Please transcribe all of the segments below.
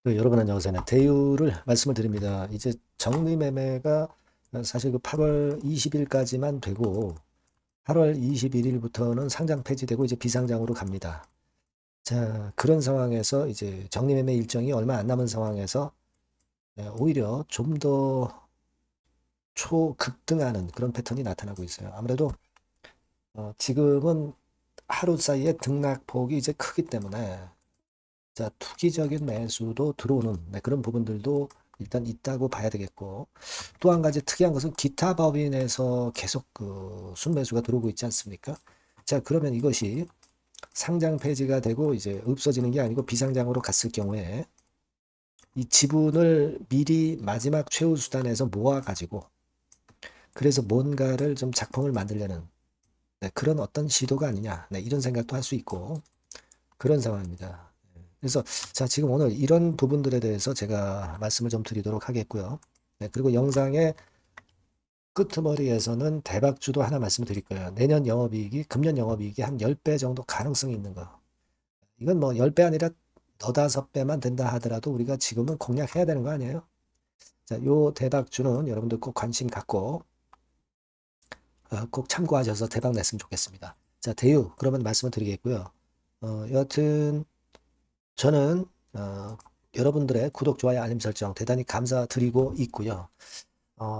여러분 안녕하세요. 대유를 말씀을 드립니다. 이제 정리매매가 사실 그 8월 20일까지만 되고 8월 21일부터는 상장 폐지되고 이제 비상장으로 갑니다. 자, 그런 상황에서 이제 정리매매 일정이 얼마 안 남은 상황에서 오히려 좀 더 초급등하는 그런 패턴이 나타나고 있어요. 아무래도 지금은 하루 사이에 등락폭이 이제 크기 때문에 자, 투기적인 매수도 들어오는 그런 부분들도 일단 있다고 봐야 되겠고, 또 한 가지 특이한 것은 기타 법인에서 계속 그 순매수가 들어오고 있지 않습니까? 자, 그러면 이것이 상장 폐지가 되고 이제 없어지는 게 아니고 비상장으로 갔을 경우에 이 지분을 미리 마지막 최후 수단에서 모아가지고 그래서 뭔가를 좀 작품을 만들려는 그런 어떤 시도가 아니냐, 이런 생각도 할 수 있고 그런 상황입니다. 그래서 자, 지금 오늘 이런 부분들에 대해서 제가 말씀을 좀 드리도록 하겠고요. 그리고 영상의 끄트머리에서는 대박주도 하나 말씀드릴 거예요. 내년 영업이익이 금년 영업이익이 한 10배 정도 가능성이 있는 거. 이건 뭐 10배 아니라 너다섯 배만 된다 하더라도 우리가 지금은 공략해야 되는 거 아니에요? 자, 요 대박주는 여러분들 꼭 관심 갖고 꼭 참고하셔서 대박 냈으면 좋겠습니다. 자, 대유 그러면 말씀을 드리겠고요. 여하튼 저는 여러분들의 구독, 좋아요, 알림 설정 대단히 감사드리고 있고요.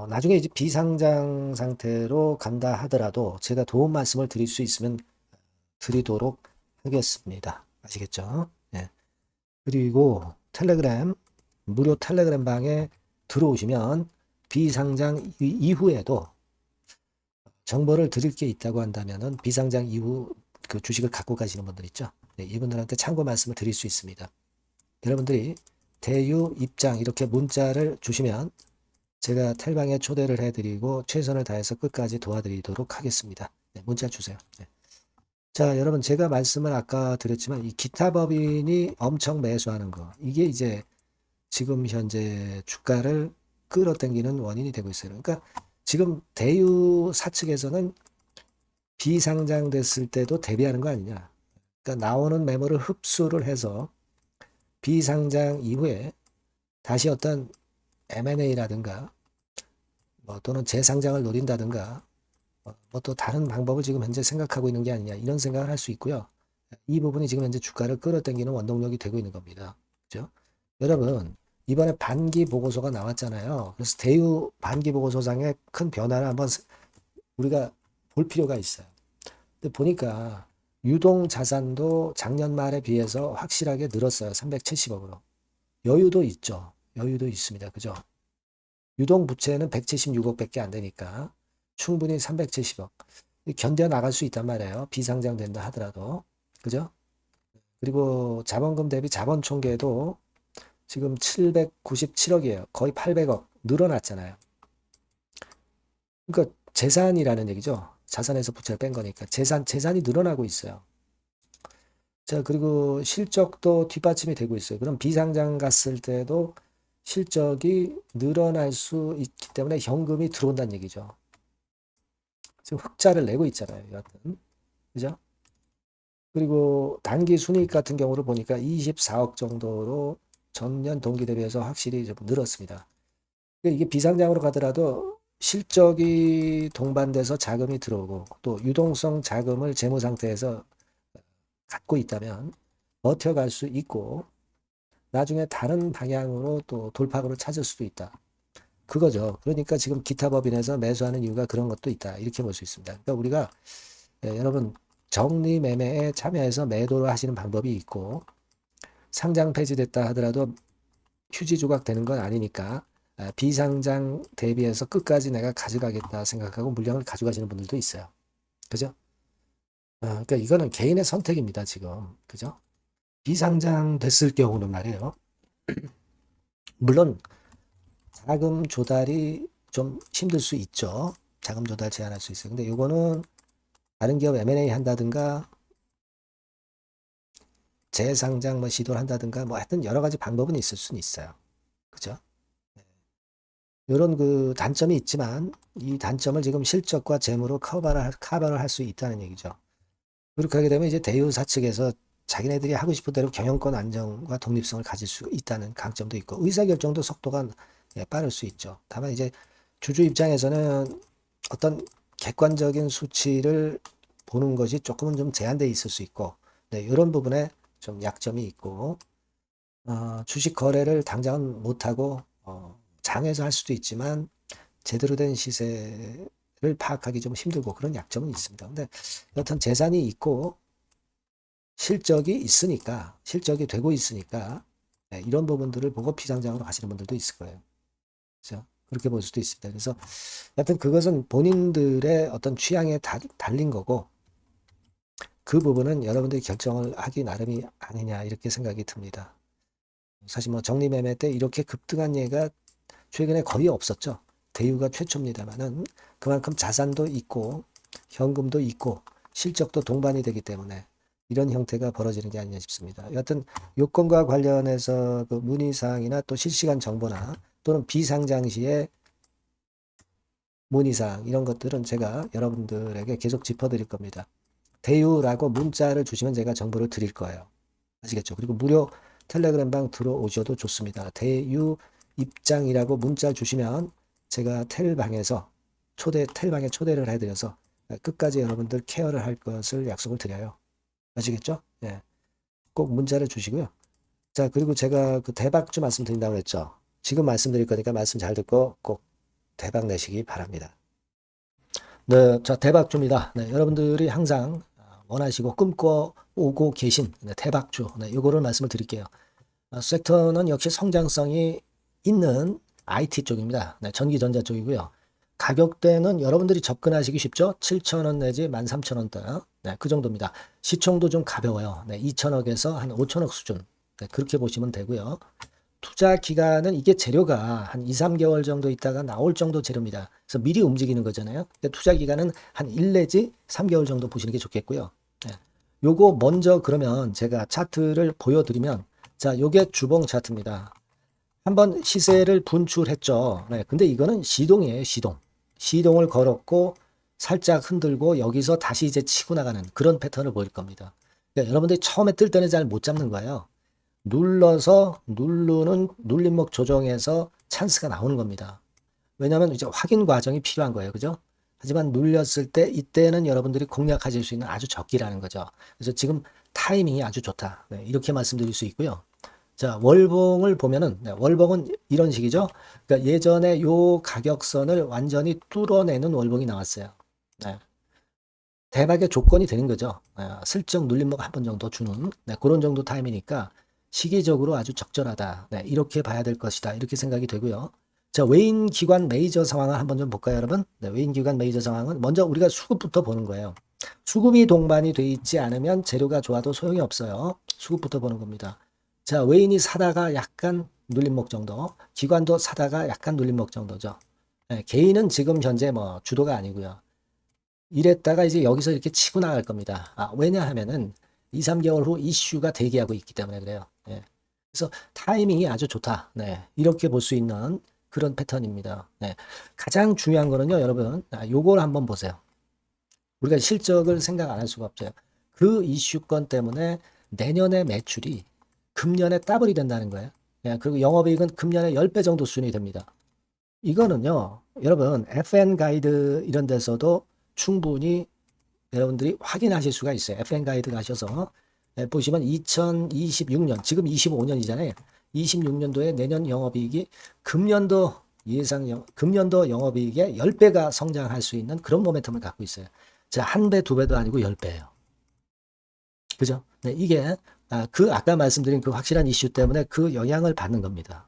나중에 이제 비상장 상태로 간다 하더라도 제가 도움 말씀을 드릴 수 있으면 드리도록 하겠습니다. 아시겠죠? 네. 그리고 텔레그램, 무료 텔레그램 방에 들어오시면 비상장 이후에도 정보를 드릴 게 있다고 한다면은 비상장 이후 그 주식을 갖고 가시는 분들 있죠? 네, 이분들한테 참고 말씀을 드릴 수 있습니다. 여러분들이 대유 입장 이렇게 문자를 주시면 제가 텔방에 초대를 해드리고 최선을 다해서 끝까지 도와드리도록 하겠습니다. 네, 문자 주세요. 네. 자, 여러분 제가 말씀을 아까 드렸지만 이 기타 법인이 엄청 매수하는 거 이게 이제 지금 현재 주가를 끌어당기는 원인이 되고 있어요. 그러니까 지금 대유 사측에서는 비상장됐을 때도 대비하는 거 아니냐. 그러니까 나오는 매물을 흡수를 해서 비상장 이후에 다시 어떤 M&A라든가 뭐 또는 재상장을 노린다든가 뭐 또 다른 방법을 지금 현재 생각하고 있는 게 아니냐 이런 생각을 할 수 있고요. 이 부분이 지금 현재 주가를 끌어당기는 원동력이 되고 있는 겁니다. 그죠? 여러분 이번에 반기 보고서가 나왔잖아요. 그래서 대유 반기 보고서상의 큰 변화를 한번 우리가 볼 필요가 있어요. 근데 보니까 유동 자산도 작년 말에 비해서 확실하게 늘었어요. 370억으로. 여유도 있죠. 여유도 있습니다. 그죠? 유동 부채는 176억밖에 안 되니까 충분히 370억 견뎌 나갈 수 있단 말이에요. 비상장 된다 하더라도. 그죠? 그리고 자본금 대비 자본 총계도 지금 797억이에요. 거의 800억 늘어났잖아요. 그러니까 재산이라는 얘기죠. 자산에서 부채를 뺀 거니까 재산이 늘어나고 있어요. 자, 그리고 실적도 뒷받침이 되고 있어요. 그럼 비상장 갔을 때도 실적이 늘어날 수 있기 때문에 현금이 들어온다는 얘기죠. 지금 흑자를 내고 있잖아요. 여하튼. 그죠? 그리고 단기 순이익 같은 경우를 보니까 24억 정도로 전년 동기 대비해서 확실히 좀 늘었습니다. 그러니까 이게 비상장으로 가더라도 실적이 동반돼서 자금이 들어오고 또 유동성 자금을 재무 상태에서 갖고 있다면 버텨갈 수 있고 나중에 다른 방향으로 또 돌파구를 찾을 수도 있다. 그거죠. 그러니까 지금 기타 법인에서 매수하는 이유가 그런 것도 있다. 이렇게 볼 수 있습니다. 그러니까 우리가 여러분 정리 매매에 참여해서 매도를 하시는 방법이 있고 상장 폐지됐다 하더라도 휴지 조각 되는 건 아니니까 비상장 대비해서 끝까지 내가 가져가겠다 생각하고 물량을 가져가시는 분들도 있어요. 그죠? 그러니까 이거는 개인의 선택입니다. 지금. 그죠? 비상장 됐을 경우는 말이에요. 물론 자금 조달이 좀 힘들 수 있죠. 자금 조달 제한할 수 있어요. 근데 이거는 다른 기업 M&A 한다든가 재상장 뭐 시도를 한다든가 뭐 하여튼 여러 가지 방법은 있을 수는 있어요. 그죠? 이런 그 단점이 있지만 이 단점을 지금 실적과 재무로 커버를 할 수 있다는 얘기죠. 그렇게 하게 되면 이제 대유사 측에서 자기네들이 하고 싶은 대로 경영권 안정과 독립성을 가질 수 있다는 강점도 있고 의사결정도 속도가 빠를 수 있죠. 다만 이제 주주 입장에서는 어떤 객관적인 수치를 보는 것이 조금은 좀 제한되어 있을 수 있고 이런 부분에 좀 약점이 있고 주식 거래를 당장은 못하고 장에서 할 수도 있지만 제대로 된 시세를 파악하기 좀 힘들고 그런 약점은 있습니다. 근데 여튼 재산이 있고 실적이 있으니까 실적이 되고 있으니까 이런 부분들을 보고 피상장으로 가시는 분들도 있을 거예요. 그렇죠? 그렇게 볼 수도 있습니다. 그래서 여튼 그것은 본인들의 어떤 취향에 달린 거고 그 부분은 여러분들이 결정을 하기 나름이 아니냐 이렇게 생각이 듭니다. 사실 뭐 적립매매 때 이렇게 급등한 예가 최근에 거의 없었죠. 대유가 최초입니다만은 그만큼 자산도 있고 현금도 있고 실적도 동반이 되기 때문에 이런 형태가 벌어지는 게 아니냐 싶습니다. 여하튼 요건과 관련해서 그 문의사항이나 또 실시간 정보나 또는 비상장 시에 문의사항 이런 것들은 제가 여러분들에게 계속 짚어드릴 겁니다. 대유라고 문자를 주시면 제가 정보를 드릴 거예요. 아시겠죠? 그리고 무료 텔레그램방 들어오셔도 좋습니다. 대유 입장이라고 문자 주시면 제가 텔방에서 텔방에 초대를 해드려서 끝까지 여러분들 케어를 할 것을 약속을 드려요. 아시겠죠? 예. 꼭 문자를 주시고요. 자, 그리고 제가 그 대박주 말씀드린다고 했죠. 지금 말씀드릴 거니까 말씀 잘 듣고 꼭 대박 내시기 바랍니다. 네, 자, 대박주입니다. 네, 여러분들이 항상 원하시고 꿈꿔오고 계신 대박주. 네, 요거를 말씀을 드릴게요. 섹터는 역시 성장성이 있는 IT 쪽입니다. 네, 전기전자 쪽이고요. 가격대는 여러분들이 접근하시기 쉽죠? 7,000원 내지 13,000원대. 네, 그 정도입니다. 시총도 좀 가벼워요. 네, 2천억에서 한 5천억 수준. 네, 그렇게 보시면 되고요. 투자 기간은 이게 재료가 한 2, 3개월 정도 있다가 나올 정도 재료입니다. 그래서 미리 움직이는 거잖아요. 투자 기간은 한 1 내지 3개월 정도 보시는 게 좋겠고요. 네. 요거 먼저 그러면 제가 차트를 보여드리면 자, 요게 주봉 차트입니다. 한번 시세를 분출했죠. 네, 근데 이거는 시동이에요, 시동. 시동을 걸었고 살짝 흔들고 여기서 다시 이제 치고 나가는 그런 패턴을 보일 겁니다. 그러니까 여러분들이 처음에 뜰 때는 잘 못 잡는 거예요. 눌러서 누르는 눌림목 조정에서 찬스가 나오는 겁니다. 왜냐하면 이제 확인 과정이 필요한 거예요. 그죠? 하지만 눌렸을 때 이때는 여러분들이 공략하실 수 있는 아주 적기라는 거죠. 그래서 지금 타이밍이 아주 좋다. 네, 이렇게 말씀드릴 수 있고요. 자, 월봉을 보면은 네, 월봉은 이런 식이죠. 그러니까 예전에 요 가격선을 완전히 뚫어내는 월봉이 나왔어요. 네. 대박의 조건이 되는 거죠. 슬쩍 눌림목 한 번 정도 주는 네, 그런 정도 타임이니까 시기적으로 아주 적절하다. 네, 이렇게 봐야 될 것이다. 이렇게 생각이 되고요. 자, 외인 기관 메이저 상황을 한번 좀 볼까요, 여러분? 네, 외인 기관 메이저 상황은 먼저 우리가 수급부터 보는 거예요. 수급이 동반이 돼 있지 않으면 재료가 좋아도 소용이 없어요. 수급부터 보는 겁니다. 자, 외인이 사다가 약간 눌림목 정도, 기관도 사다가 약간 눌림목 정도죠. 네, 개인은 지금 현재 뭐 주도가 아니고요. 이랬다가 이제 여기서 이렇게 치고 나갈 겁니다. 왜냐하면은 2, 3개월 후 이슈가 대기하고 있기 때문에 그래요. 예. 그래서 타이밍이 아주 좋다. 네. 이렇게 볼 수 있는 그런 패턴입니다. 네. 가장 중요한 거는요, 여러분. 요걸 한번 보세요. 우리가 실적을 생각 안 할 수가 없어요. 그 이슈건 때문에 내년의 매출이 금년에 더블이 된다는 거예요. 예. 그리고 영업이익은 금년에 10배 정도 수준이 됩니다. 이거는요, 여러분, FN 가이드 이런 데서도 충분히 여러분들이 확인하실 수가 있어요. FN 가이드 가셔서 보시면 2026년, 지금 25년이잖아요. 26년도에 내년 영업이익이 금년도 영업이익의 10배가 성장할 수 있는 그런 모멘텀을 갖고 있어요. 자, 한 배, 두 배도 아니고 10배예요. 그죠? 네, 이게 아까 말씀드린 그 확실한 이슈 때문에 그 영향을 받는 겁니다.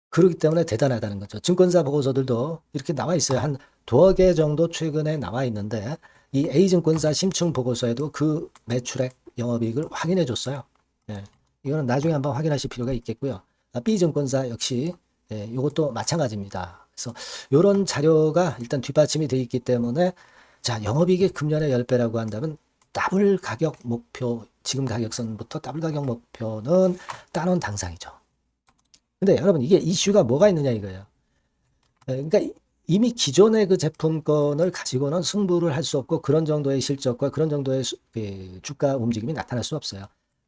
그렇기 때문에 대단하다는 거죠. 증권사 보고서들도 이렇게 나와 있어요. 한 두어 개 정도 최근에 나와 있는데 이 A증권사 심층 보고서에도 그 매출액 영업이익을 확인해 줬어요. 예. 이거는 나중에 한번 확인하실 필요가 있겠고요. B증권사 역시 이것도 마찬가지입니다. 그래서 이런 자료가 일단 뒷받침이 되어 있기 때문에 자, 영업이익이 금년에 10배라고 한다면 더블 가격 목표, 지금 가격선부터 더블 가격 목표는 따놓은 당상이죠. 근데 여러분 이게 이슈가 뭐가 있느냐 이거예요. 그러니까 이미 기존의 그 제품권을 가지고는 승부를 할 수 없고 그런 정도의 실적과 그런 정도의 주가 움직임이 나타날 수 없어요.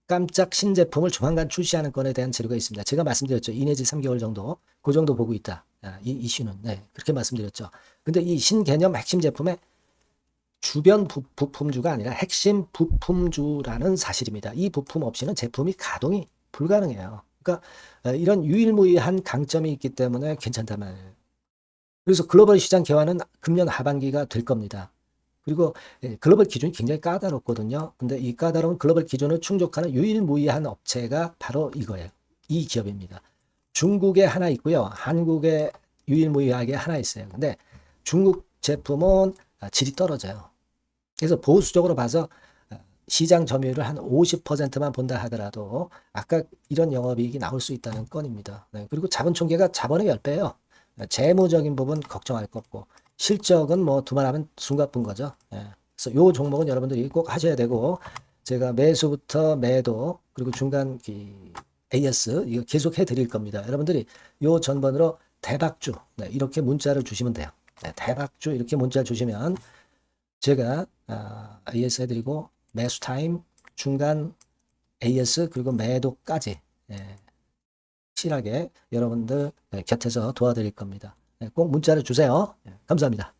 깜짝 신제품을 조만간 출시하는 건에 대한 재료가 있습니다. 제가 말씀드렸죠. 2 내지 3개월 정도, 그 정도 보고 있다. 이 이슈는. 네, 그렇게 말씀드렸죠. 근데 이 신개념 핵심 제품의 주변 부품주가 아니라 핵심 부품주라는 사실입니다. 이 부품 없이는 제품이 가동이 불가능해요. 그러니까 이런 유일무이한 강점이 있기 때문에 괜찮단 말이에요. 그래서 글로벌 시장 개화는 금년 하반기가 될 겁니다. 그리고 글로벌 기준이 굉장히 까다롭거든요. 근데 이 까다로운 글로벌 기준을 충족하는 유일무이한 업체가 바로 이거예요. 이 기업입니다. 중국에 하나 있고요. 한국에 유일무이하게 하나 있어요. 근데 중국 제품은 질이 떨어져요. 그래서 보수적으로 봐서 시장 점유율을 한 50%만 본다 하더라도 아까 이런 영업이익이 나올 수 있다는 건입니다. 네, 그리고 자본 총계가 자본의 10배예요. 재무적인 부분 걱정할 거 없고 실적은 뭐 두말하면 숨가쁜 거죠. 예. 그래서 요 종목은 여러분들이 꼭 하셔야 되고 제가 매수부터 매도 그리고 중간 AS 이거 계속 해드릴 겁니다. 여러분들이 요 전번으로 대박주 네, 이렇게 문자를 주시면 돼요. 네, 대박주 이렇게 문자 주시면 제가 AS 해드리고 매수 타임 중간 AS 그리고 매도까지 예, 확실하게 여러분들 곁에서 도와드릴 겁니다. 꼭 문자를 주세요. 감사합니다.